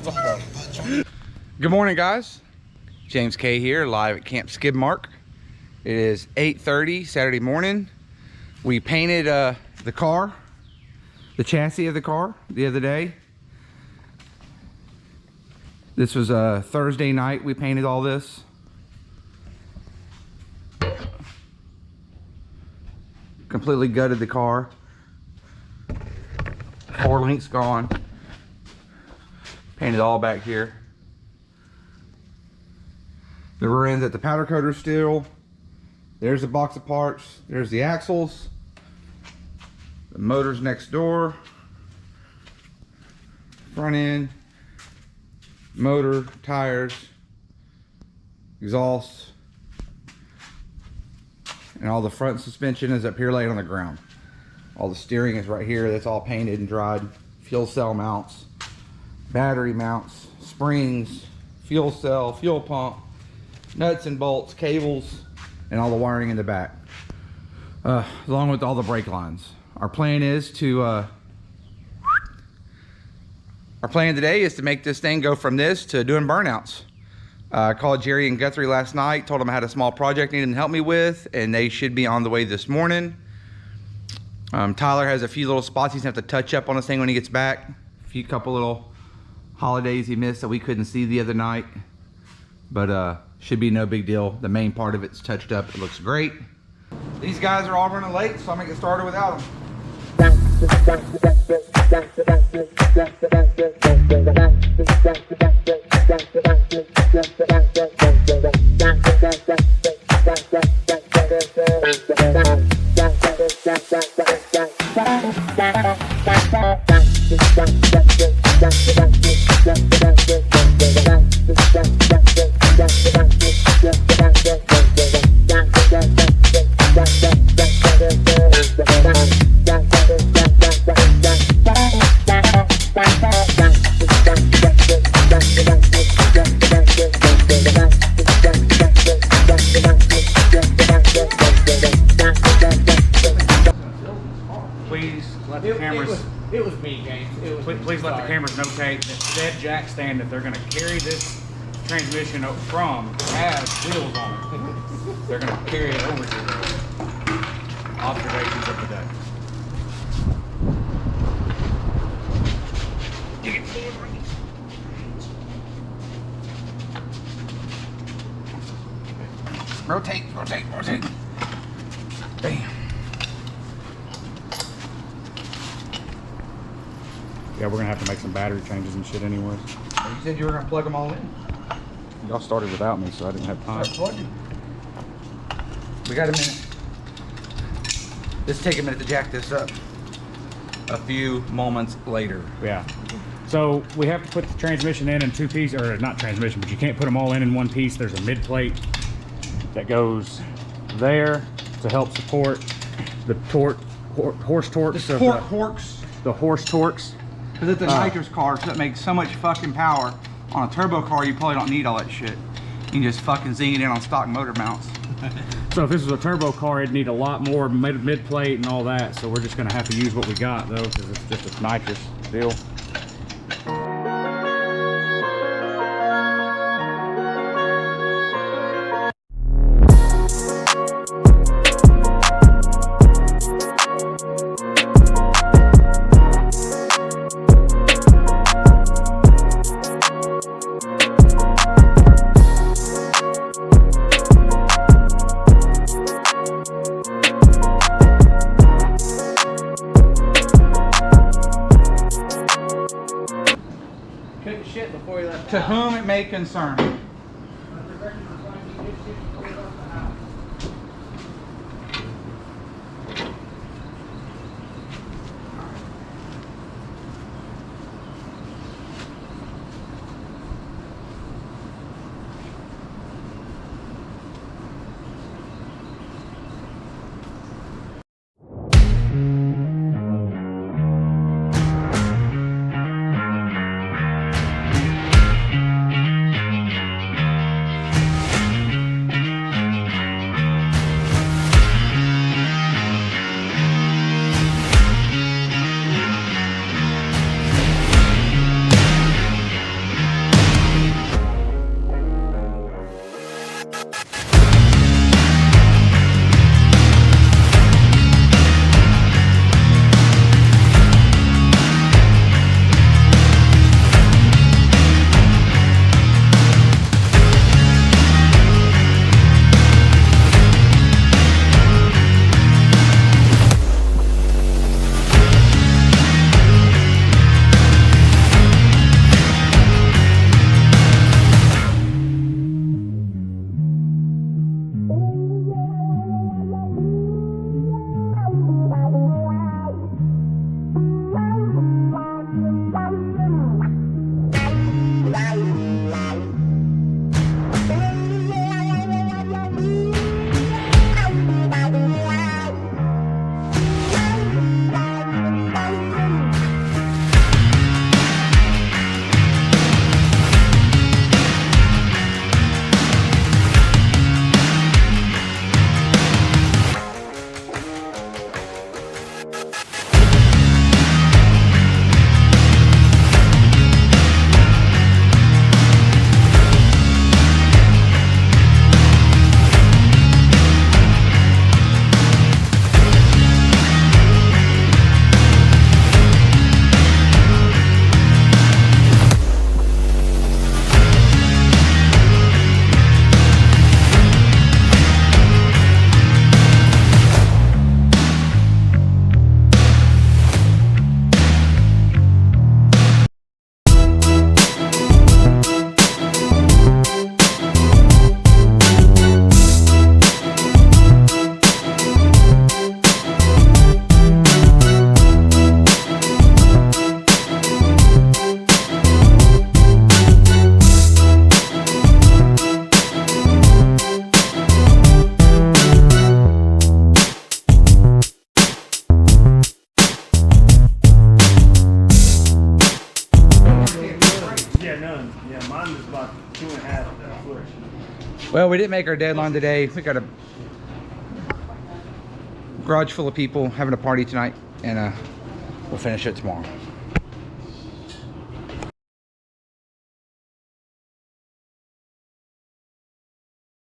Good morning, guys. James K here, live at Camp Skidmark. It is 8:30 Saturday morning. We painted the car, the chassis of the car, the other day. This was a Thursday night. We painted all this. Completely gutted the car. 4 links gone. Painted all back here. The rear end's at the powder coater still. There's the box of parts. There's the axles. The motor's next door. Front end. Motor, tires, exhaust. And all the front suspension is up here laying on the ground. All the steering is right here. That's all painted and dried. Fuel cell mounts, battery mounts, springs, fuel cell, fuel pump, nuts and bolts, cables, and all the wiring in the back, along with all the brake lines. Our plan today is to make this thing go from this to doing burnouts. I called Jerry and Guthrie last night, told them I had a small project needed to help me with, and they should be on the way this morning. Tyler has a few little spots he's gonna have to touch up on this thing when he gets back. A couple little holidays he missed that we couldn't see the other night, but should be no big deal. The main part of it's touched up. It looks great. These guys are all running late, so I'm gonna get started without them. Please let the cameras notate that said jack stand that they're going to carry this transmission up from has wheels on it. They're going to carry it over to the observations of the day. Rotate, rotate, rotate. Bam. Yeah, we're gonna have to make some battery changes and shit anyways. You said you were gonna plug them all in. Y'all started without me, so I didn't have time. Start plugging. We got a minute. Let's take a minute to jack this up. A few moments later. Yeah. So we have to put the transmission in 2 pieces, or not transmission, but you can't put them all in one piece. There's a mid plate that goes there to help support the horse torques. The torque horks. The horse torques. Because it's a nitrous car, so it makes so much fucking power. On a turbo car, you probably don't need all that shit. You can just fucking zing it in on stock motor mounts. So if this was a turbo car, it'd need a lot more mid plate and all that. So we're just gonna have to use what we got though, because it's just a nitrous deal. To whom it may concern. done. Yeah, mine is about 2.5 foot. Well, we didn't make our deadline today. We got a garage full of people having a party tonight, and we'll finish it tomorrow.